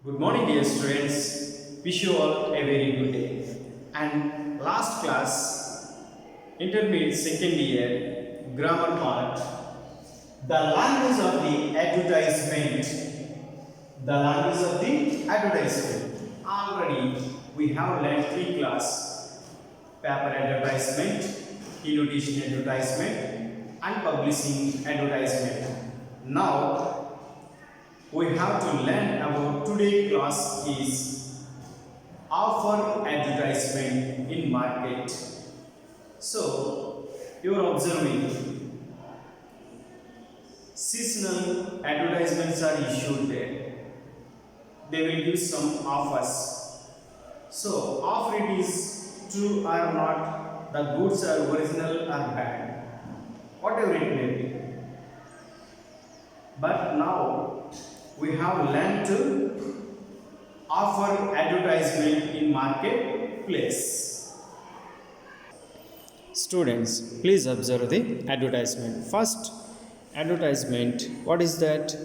Good morning, dear students. Wish you all a very good day. And last class, intermediate second year, grammar part, the language of the advertisement. The language of the advertisement. Already we have learned three class: paper advertisement, e-notation advertisement, and publishing advertisement. Now we have to learn about today class is offer advertisement in market. So you are observing seasonal advertisements are issued there. They will give some offers. So offer it is true or not, the goods are original or bad, whatever it may be. But now we have learned to offer advertisement in marketplace. Students, please observe the advertisement. First advertisement, what is that?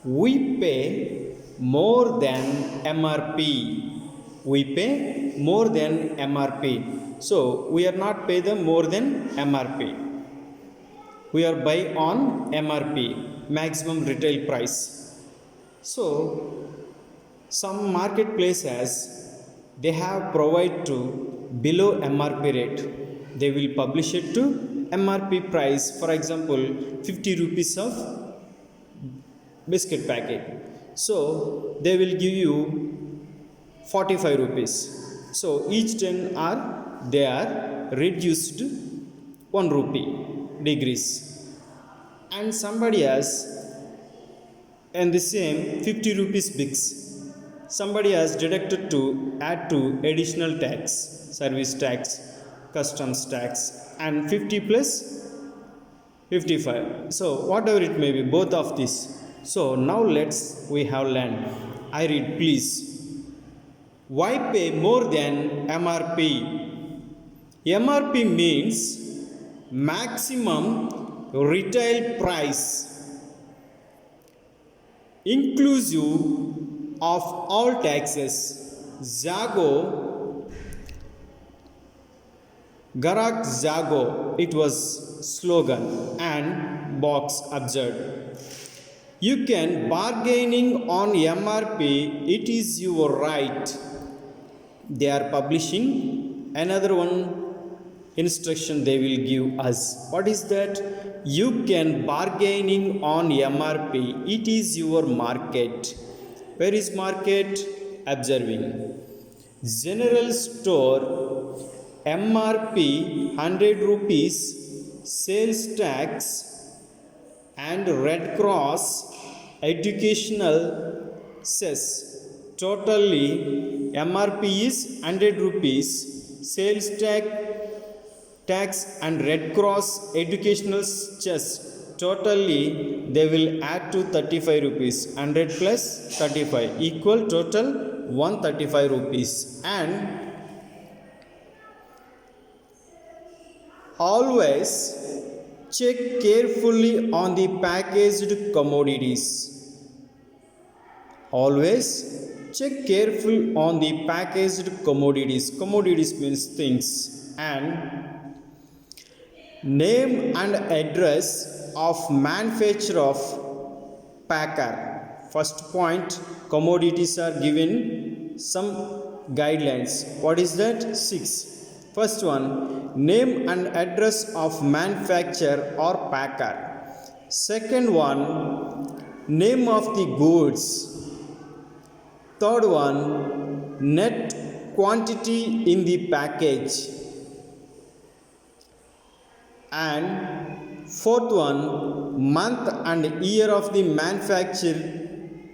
We pay more than MRP. We pay more than MRP. So we are not pay the more than MRP. We are buy on MRP, maximum retail price. So some marketplaces, they have provide to below MRP rate. They will publish it to MRP price. For example, 50 rupees of biscuit packet. So they will give you 45 rupees. So each 10 are they are reduced 1 rupee degrees. And somebody has and the same 50 rupees bigs, somebody has deducted to add to additional tax, service tax, customs tax, and 50 plus 55. So whatever it may be, both of these. So now we have learned. I read, please. Why pay more than MRP? MRP means maximum retail price, inclusive of all taxes. Zago, Garak Zago, it was slogan and box observed. You can bargaining on MRP, it is your right. They are publishing another one instruction they will give us. What is that? You can bargaining on MRP, it is your market. Where is market? Observing. General store MRP 100 rupees, sales tax and Red Cross educational cess. Totally MRP is 100 rupees, sales tax and Red Cross educational chest, totally they will add to 35 rupees. 100 plus 35 equal total 135 rupees. And always check carefully on the packaged commodities. Always check carefully on the packaged commodities. Commodities means things. And name and address of manufacturer of packer. First point, commodities are given some guidelines. What is that? 6. First one, name and address of manufacturer or packer. Second one, name of the goods. Third one, net quantity in the package. And fourth one, month and year of the manufacture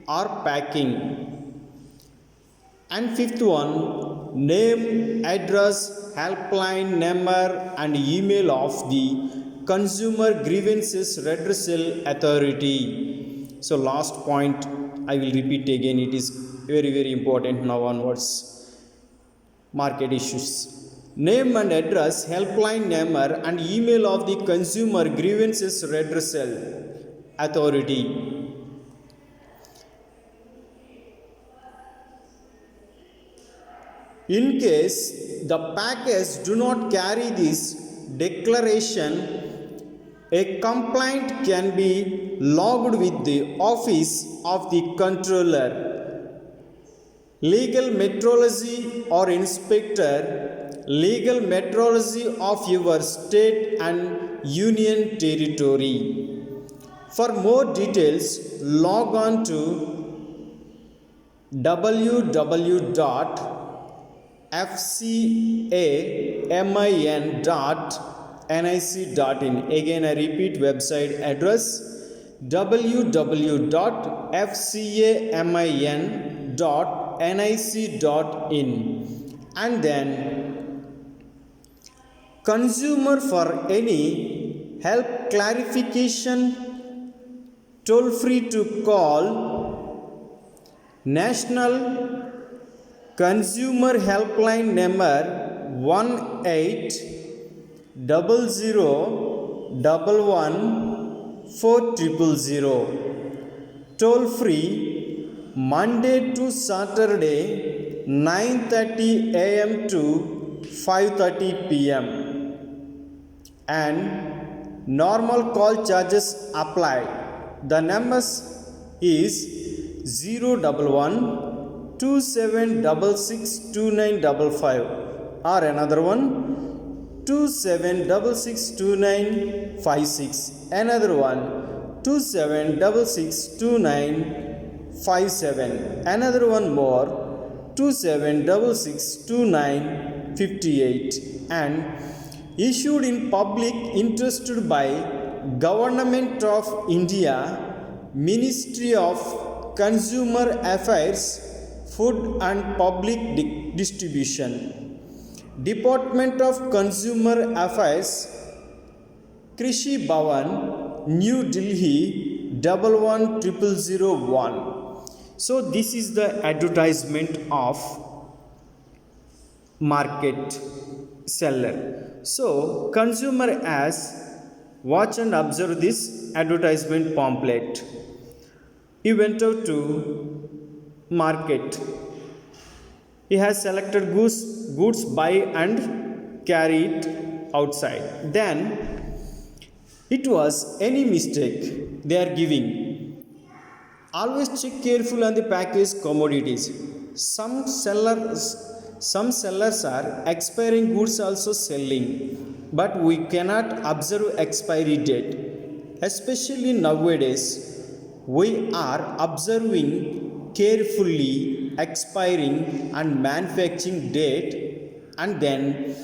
or packing. And fifth one, name, address, helpline number and email of the Consumer Grievances Redressal Authority. So last point I will repeat again, it is very important now onwards. Market issues. Name and address, helpline number and email of the Consumer Grievances Redressal Authority. In case the package do not carry this declaration, a complaint can be logged with the office of the controller, legal metrology or inspector, legal metrology of your state and union territory. For more details, log on to www.fcamin.nic.in. Again, I repeat website address www.fcamin.nic.in, and then consumer for any help clarification toll free to call National Consumer Helpline number 1800111400. Toll free Monday to Saturday 9:30 a.m. to 5:30 p.m. and normal call charges apply. The numbers is 01127662955 or another one 27662956, another one 27662957, another one more 27662958, and issued in public interest by Government of India, Ministry of Consumer Affairs, Food and Public Distribution, Department of Consumer Affairs, Krishi Bhavan, New Delhi 110001. So this is the advertisement of market seller. So consumer has watch and observe this advertisement pamphlet. He went out to market. He has selected goods buy and carry it outside. Then it was any mistake they are giving. Always check carefully on the package commodities. Some sellers are expiring goods also selling, but we cannot observe expiry date. Especially nowadays, we are observing carefully expiring and manufacturing date, and then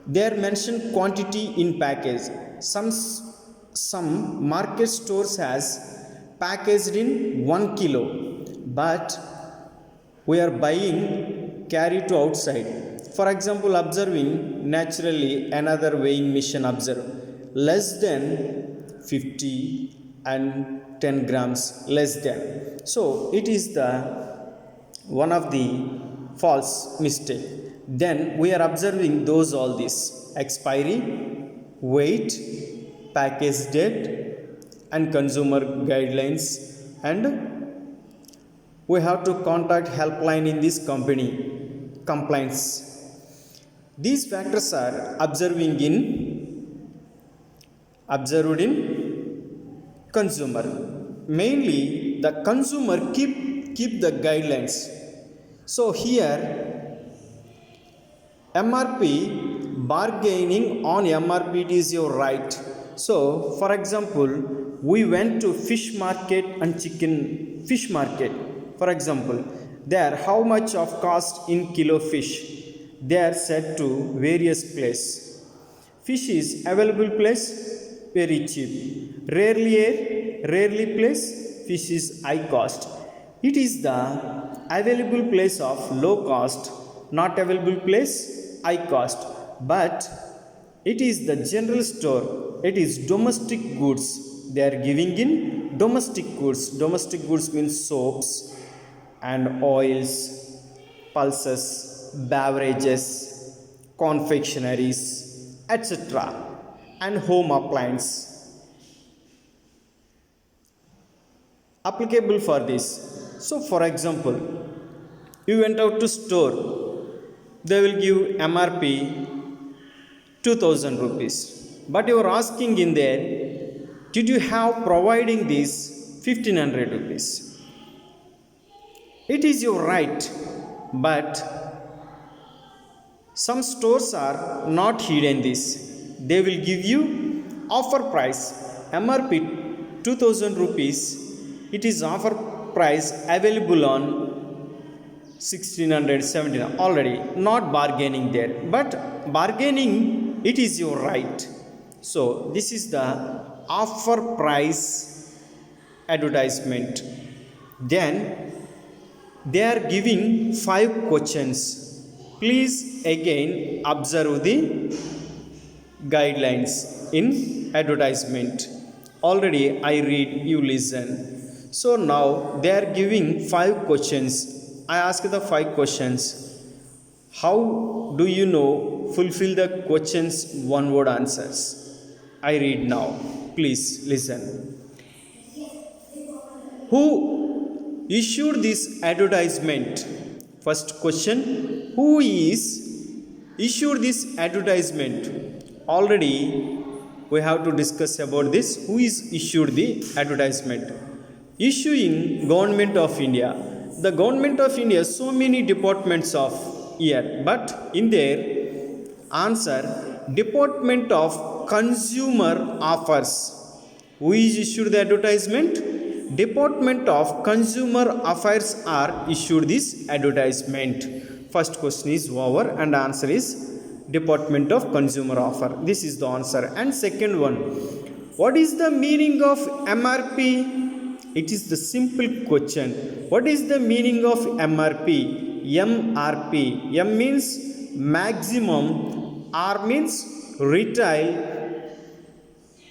there mentioned quantity in package. Some market stores has packaged in 1 kilo, but we are buying carry to outside. For example, observing naturally another weighing machine observe less than 50 and 10 grams less than. So it is the one of the false mistake. Then we are observing those all this expiry, weight, package date and consumer guidelines, and we have to contact helpline in this company complaints. These factors are observed in consumer. Mainly the consumer keep the guidelines. So here MRP, bargaining on MRP, it is your right. So for example, we went to fish market and fish market. For example, there how much of cost in kilo fish, they are set to various place. Fish is available place very cheap, rarely place fish is high cost. It is the available place of low cost, not available place high cost. But it is the general store, it is domestic goods, they are giving in domestic goods. Domestic goods means soaps and oils, pulses, beverages, confectionaries, etc., and home appliance applicable for this. So for example, you went out to store, they will give MRP 2000 rupees. But you are asking in there, did you have providing this 1500 rupees? It is your right, but some stores are not hidden this. They will give you offer price MRP 2000 rupees. It is offer price available on 1600 1700 already, not bargaining there, but bargaining it is your right. So this is the offer price advertisement. Then they are giving 5 questions. Please again observe the guidelines in advertisement. Already I read, you listen. So now they are giving 5 questions. I ask the 5 questions. How do you know fulfill the questions one word answers? I read now. Please listen. Who issued this advertisement? First question, who is issued this advertisement? Already we have to discuss about this. Who is issued the advertisement? Issuing Government of India. The Government of India, so many departments of here, but in their answer, Department of Consumer Affairs. Who is issued the advertisement? Department of Consumer Affairs are issued this advertisement. First question is over and answer is Department of Consumer Affairs. This is the answer. And second one, what is the meaning of MRP? It is the simple question. What is the meaning of MRP? MRP. M means maximum, R means retail,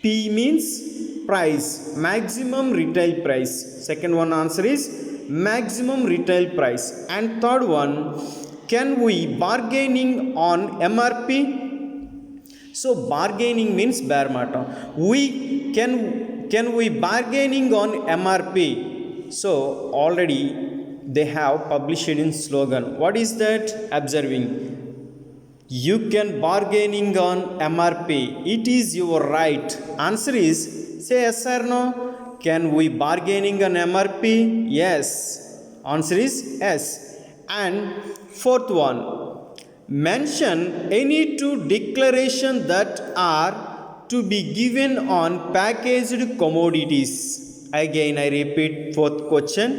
P means price, maximum retail price. Second one answer is maximum retail price. And third one, can we bargaining on MRP? So bargaining means barmata. Can we bargaining on MRP? So already they have published in slogan. What is that? Observing. You can bargaining on MRP. It is your right. Answer is, say yes or no. Can we bargaining on MRP? Yes. Answer is yes. And fourth one, mention any 2 declarations that are to be given on packaged commodities. Again I repeat, fourth question.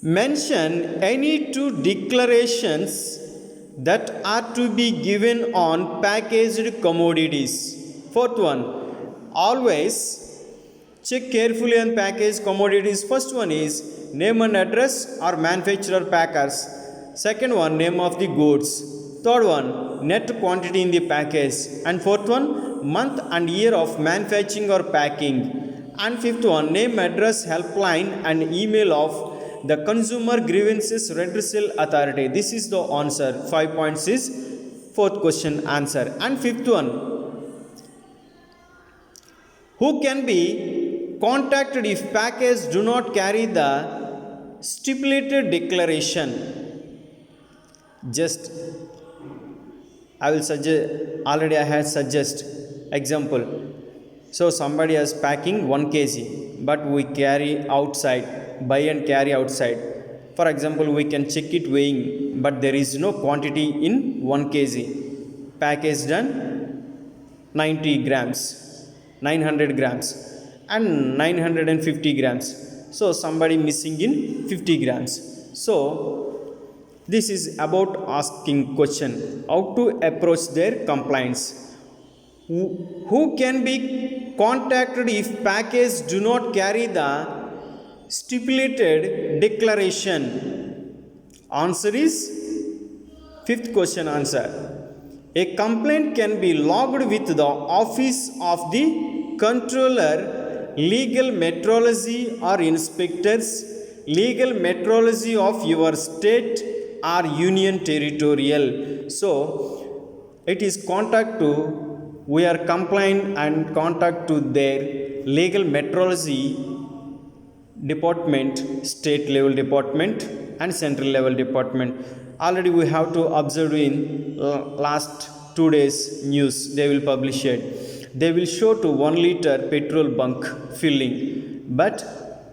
Mention any 2 declarations that are to be given on packaged commodities. Fourth one, always check carefully on packaged commodities. First one is name and address or manufacturer packers. Second one, name of the goods. Third one, net quantity in the package. And fourth one, month and year of manufacturing or packing. And fifth one, name, address, helpline and email of the Consumer Grievances Redressal Authority. This is the answer. 5 points is fourth question answer. And fifth one, who can be contacted if package do not carry the stipulated declaration? Just I will suggest, already I had suggest example. So somebody is packing 1 kg, but we carry outside, buy and carry outside. For example, we can check it weighing, but there is no quantity in 1 kg. Package done 90 grams, 900 grams and 950 grams. So somebody missing in 50 grams. So this is about asking question, how to approach their compliance. Who can be contacted if package do not carry the stipulated declaration? Answer is fifth question answer. A complaint can be logged with the office of the controller, legal metrology or inspectors, legal metrology of your state or union territorial. So it is contact to, we are compliant and contact to their legal metrology department, state level department and central level department. Already we have to observe in last 2 days news they will publish it. They will show to 1 liter petrol bunk filling, but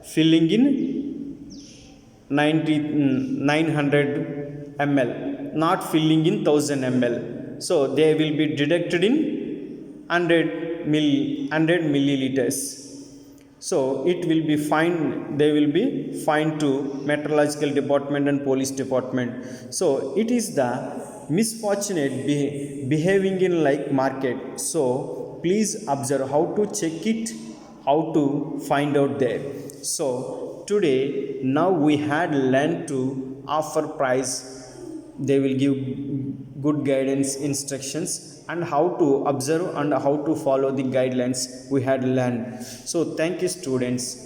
filling in 900 ml, not filling in 1000 ml. So they will be deducted in 100 milliliters. So it will be fine, they will be fined to meteorological department and police department. So it is the misfortunate behaving in like market. So please observe how to check it, how to find out there. So today now we had learned to offer price, they will give good guidance instructions, and how to observe and how to follow the guidelines we had learned. So thank you students.